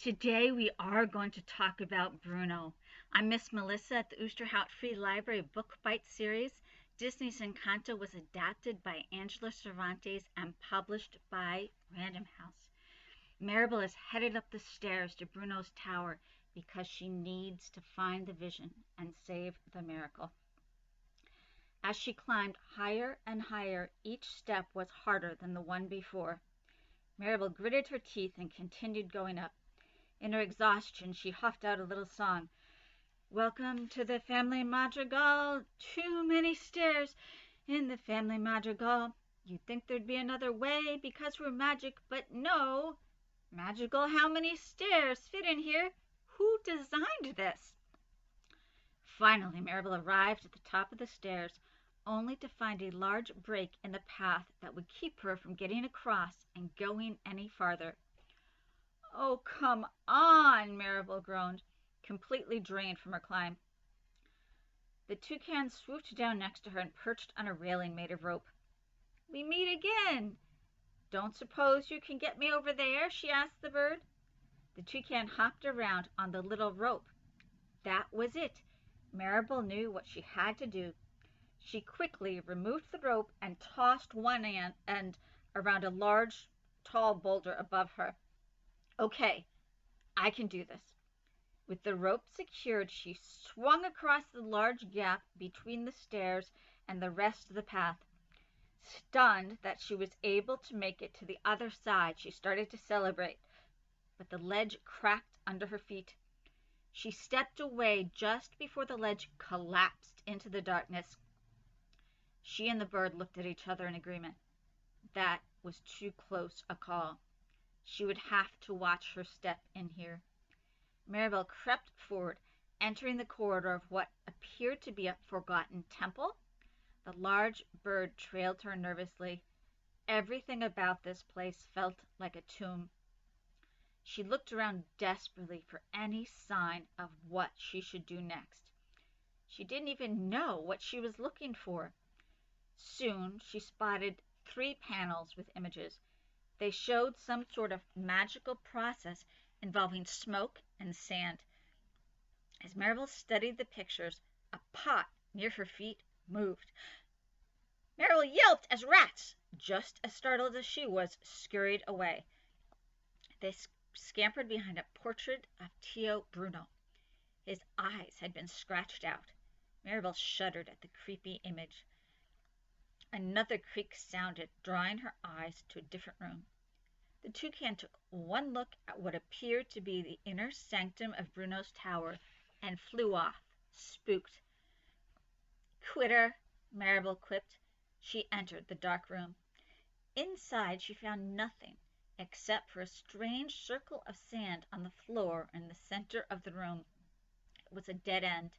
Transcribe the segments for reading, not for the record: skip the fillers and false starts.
Today we are going to talk about Bruno. I'm Miss Melissa at the Oosterhout Free Library Book Bite series. Disney's Encanto was adapted by Angela Cervantes and published by Random House. Maribel is headed up the stairs to Bruno's tower because she needs to find the vision and save the miracle. As she climbed higher and higher, each step was harder than the one before. Maribel gritted her teeth and continued going up. In her exhaustion, she huffed out a little song. Welcome to the family madrigal. Too many stairs in the family madrigal. You'd think there'd be another way because we're magic, but no. Magical, how many stairs fit in here? Who designed this? Finally, Maribel arrived at the top of the stairs, only to find a large break in the path that would keep her from getting across and going any farther. Oh, come on, Maribel groaned, completely drained from her climb. The toucan swooped down next to her and perched on a railing made of rope. We meet again. Don't suppose you can get me over there? She asked the bird. The toucan hopped around on the little rope. That was it. Maribel knew what she had to do. She quickly removed the rope and tossed one end around a large, tall boulder above her. Okay, I can do this. With the rope secured, she swung across the large gap between the stairs and the rest of the path. Stunned that she was able to make it to the other side, she started to celebrate, but the ledge cracked under her feet. She stepped away just before the ledge collapsed into the darkness. She and the bird looked at each other in agreement. That was too close a call. She would have to watch her step in here. Maribel crept forward, entering the corridor of what appeared to be a forgotten temple. The large bird trailed her nervously. Everything about this place felt like a tomb. She looked around desperately for any sign of what she should do next. She didn't even know what she was looking for. Soon she spotted 3 panels with images. They showed some sort of magical process involving smoke and sand. As Maribel studied the pictures, a pot near her feet moved. Maribel yelped as rats, just as startled as she was, scurried away. They scampered behind a portrait of Tio Bruno. His eyes had been scratched out. Maribel shuddered at the creepy image. Another creak sounded, drawing her eyes to a different room. The toucan took one look at what appeared to be the inner sanctum of Bruno's tower and flew off, spooked. Quitter, Maribel quipped. She entered the dark room. Inside she found nothing except for a strange circle of sand on the floor in the center of the room. It was a dead end.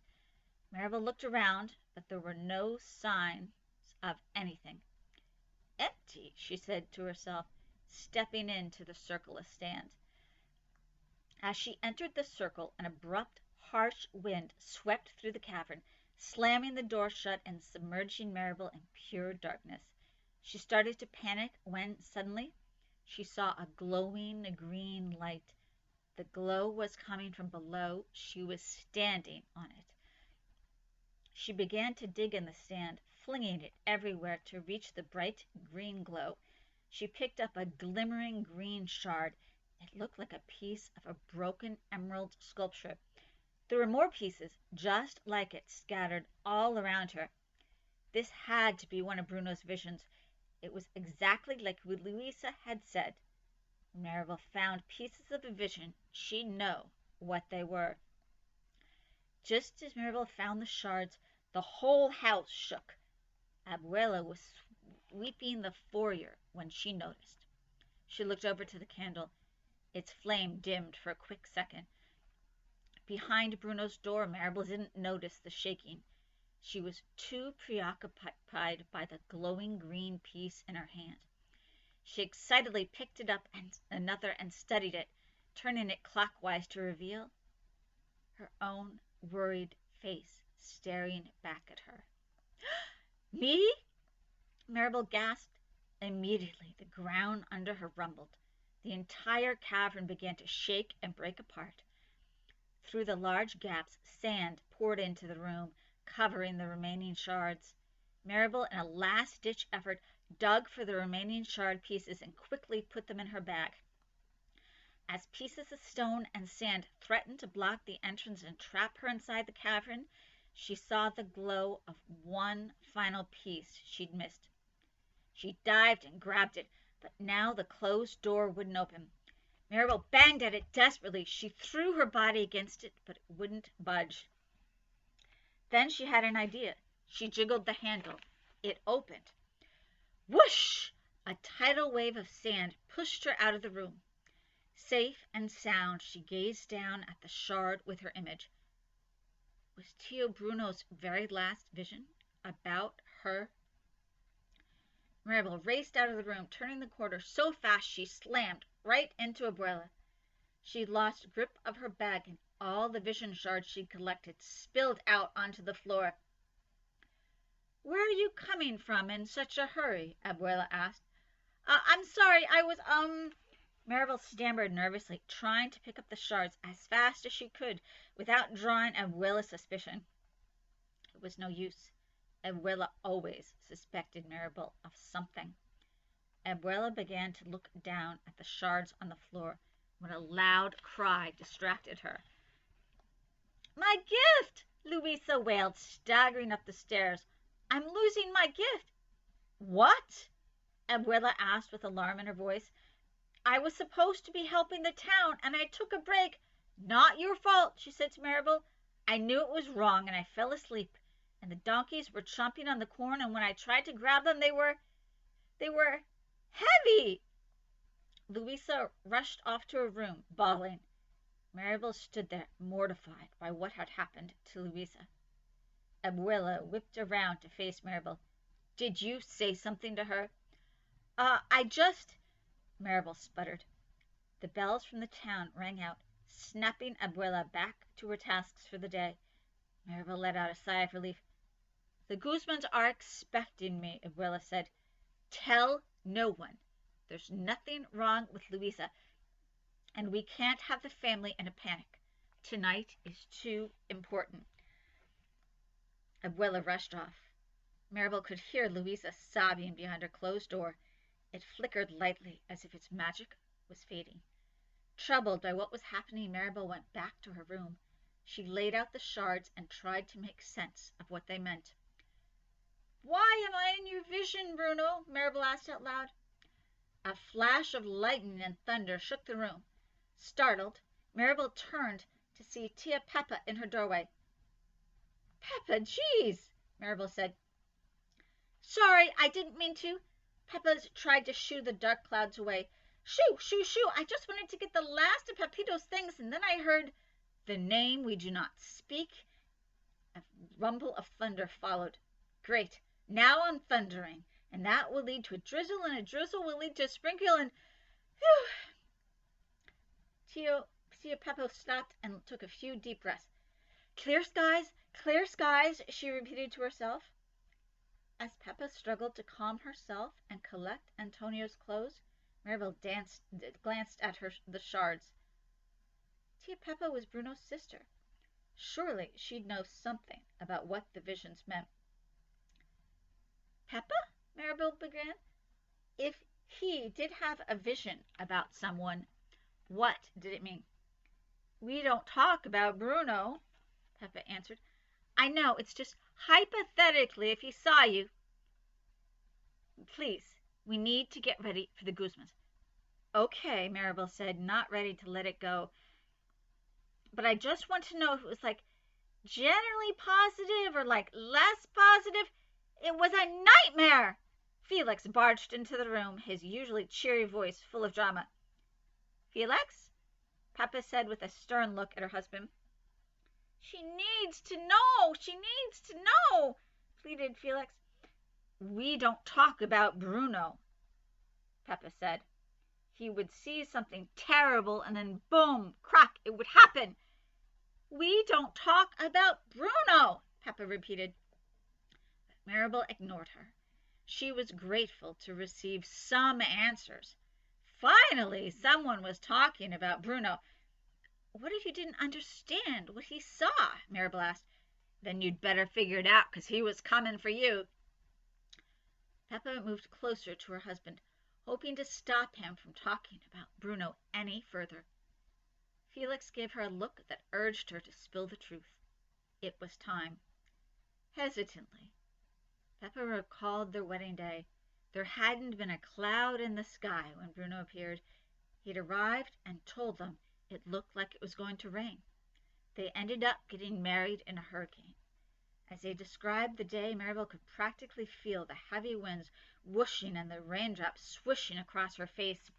Maribel looked around, but there were no signs of anything. Empty, she said to herself, stepping into the circle of sand. As she entered the circle, an abrupt, harsh wind swept through the cavern, slamming the door shut and submerging Maribel in pure darkness. She started to panic when, suddenly, she saw a glowing green light. The glow was coming from below. She was standing on it. She began to dig in the sand, flinging it everywhere to reach the bright green glow. She picked up a glimmering green shard. It looked like a piece of a broken emerald sculpture. There were more pieces, just like it, scattered all around her. This had to be one of Bruno's visions. It was exactly like Louisa had said. When Maribel found pieces of a vision, she'd know what they were. Just as Maribel found the shards, the whole house shook. Abuela was sweeping the foyer when she noticed. She looked over to the candle. Its flame dimmed for a quick second. Behind Bruno's door, Maribel didn't notice the shaking. She was too preoccupied by the glowing green piece in her hand. She excitedly picked it up and another and studied it, turning it clockwise to reveal her own worried face staring back at her. Me? Maribel gasped. Immediately, the ground under her rumbled. The entire cavern began to shake and break apart. Through the large gaps, sand poured into the room, covering the remaining shards. Maribel, in a last-ditch effort, dug for the remaining shard pieces and quickly put them in her bag. As pieces of stone and sand threatened to block the entrance and trap her inside the cavern, she saw the glow of one final piece she'd missed. She dived and grabbed it, but now the closed door wouldn't open. Maribel banged at it desperately. She threw her body against it, but it wouldn't budge. Then she had an idea. She jiggled the handle. It opened. Whoosh! A tidal wave of sand pushed her out of the room. Safe and sound, she gazed down at the shard with her image. Was tTalkAboutBruno's very last vision about her? Maribel raced out of the room, turning the corner so fast she slammed right into Abuela. She lost grip of her bag, and all the vision shards she'd collected spilled out onto the floor. "Where are you coming from in such a hurry?" Abuela asked. I'm sorry, I was, Maribel stammered nervously, trying to pick up the shards as fast as she could without drawing Abuela's suspicion. It was no use. Abuela always suspected Maribel of something. Abuela began to look down at the shards on the floor when a loud cry distracted her. "My gift!" Luisa wailed, staggering up the stairs. "I'm losing my gift." "What?" Abuela asked with alarm in her voice. "I was supposed to be helping the town, and I took a break." "Not your fault," she said to Maribel. "I knew it was wrong, and I fell asleep, and the donkeys were chomping on the corn, and when I tried to grab them, they were heavy." Luisa rushed off to her room, bawling. Maribel stood there, mortified by what had happened to Luisa. Abuela whipped around to face Maribel. "Did you say something to her?" I just..." Maribel sputtered. The bells from the town rang out, snapping Abuela back to her tasks for the day. Maribel let out a sigh of relief. "The Guzmans are expecting me," Abuela said. "Tell no one. There's nothing wrong with Luisa, and we can't have the family in a panic. Tonight is too important." Abuela rushed off. Maribel could hear Luisa sobbing behind her closed door. It flickered lightly as if its magic was fading. Troubled by what was happening, Maribel went back to her room. She laid out the shards and tried to make sense of what they meant. "Why am I in your vision, Bruno?" Maribel asked out loud. A flash of lightning and thunder shook the room. Startled, Maribel turned to see Tia Peppa in her doorway. "Peppa, geez," Maribel said. "Sorry, I didn't mean to." Peppa tried to shoo the dark clouds away. "Shoo, shoo, shoo! I just wanted to get the last of Pepito's things, and then I heard the name we do not speak." A rumble of thunder followed. "Great! Now I'm thundering, and that will lead to a drizzle, and a drizzle will lead to a sprinkle, and whew!" Tia Peppa stopped and took a few deep breaths. Clear skies," she repeated to herself. As Peppa struggled to calm herself and collect Antonio's clothes, Maribel glanced at the shards. Tia Peppa was Bruno's sister. Surely she'd know something about what the visions meant. "Peppa?" Maribel began. "If he did have a vision about someone, what did it mean?" "We don't talk about Bruno," Peppa answered. "I know, it's just hypothetically if he saw you." "Please, we need to get ready for the Guzmans." "Okay," Maribel said, not ready to let it go. "But I just want to know if it was like generally positive or like less positive." "It was a nightmare!" Felix barged into the room, his usually cheery voice full of drama. "Felix?" Peppa said with a stern look at her husband. She needs to know," pleaded Felix. "We don't talk about Bruno," Peppa said. "He would see something terrible, and then boom, crack, it would happen." "We don't talk about Bruno," Peppa repeated. But Maribel ignored her. She was grateful to receive some answers. Finally, someone was talking about Bruno. What if you didn't understand what he saw? Maribel asked. Then you'd better figure it out, 'cause he was coming for you. Peppa moved closer to her husband, hoping to stop him from talking about Bruno any further. Felix gave her a look that urged her to spill the truth. It was time. Hesitantly, Peppa recalled their wedding day. There hadn't been a cloud in the sky when Bruno appeared. He'd arrived and told them it looked like it was going to rain. They ended up getting married in a hurricane. As they described the day, Maribel could practically feel the heavy winds whooshing and the raindrops swishing across her face.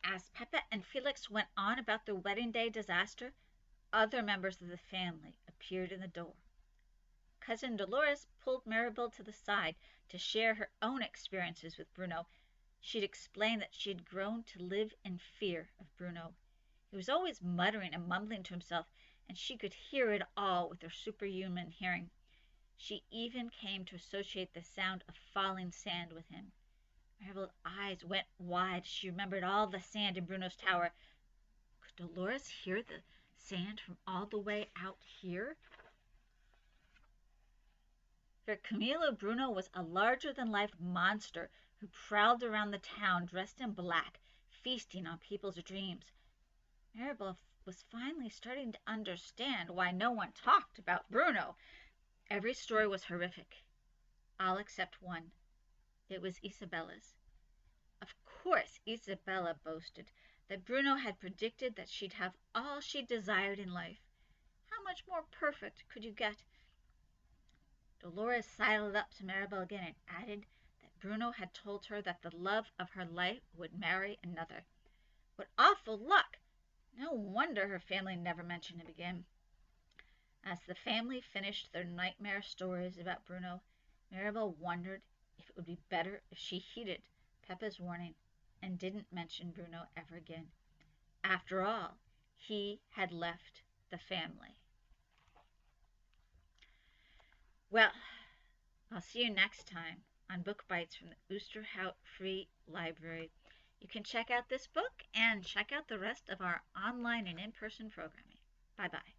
As Peppa and Felix went on about the wedding day disaster, other members of the family appeared in the door. Cousin Dolores pulled Maribel to the side to share her own experiences with Bruno. She'd explained that she had grown to live in fear of Bruno. He was always muttering and mumbling to himself, and she could hear it all with her superhuman hearing. She even came to associate the sound of falling sand with him. Maribel's eyes went wide. She remembered all the sand in Bruno's tower. Could Dolores hear the sand from all the way out here? For Camilo, Bruno was a larger-than-life monster who prowled around the town dressed in black, feasting on people's dreams. Maribel was finally starting to understand why no one talked about Bruno. Every story was horrific, all except one. It was Isabella's. Of course, Isabella boasted that Bruno had predicted that she'd have all she desired in life. How much more perfect could you get? Dolores sidled up to Maribel again and added that Bruno had told her that the love of her life would marry another. What awful luck! No wonder her family never mentioned him again. As the family finished their nightmare stories about Bruno, Maribel wondered if it would be better if she heeded Peppa's warning and didn't mention Bruno ever again. After all, he had left the family. Well, I'll see you next time on Book Bites from the Oosterhout Free Library. You can check out this book and check out the rest of our online and in-person programming. Bye-bye.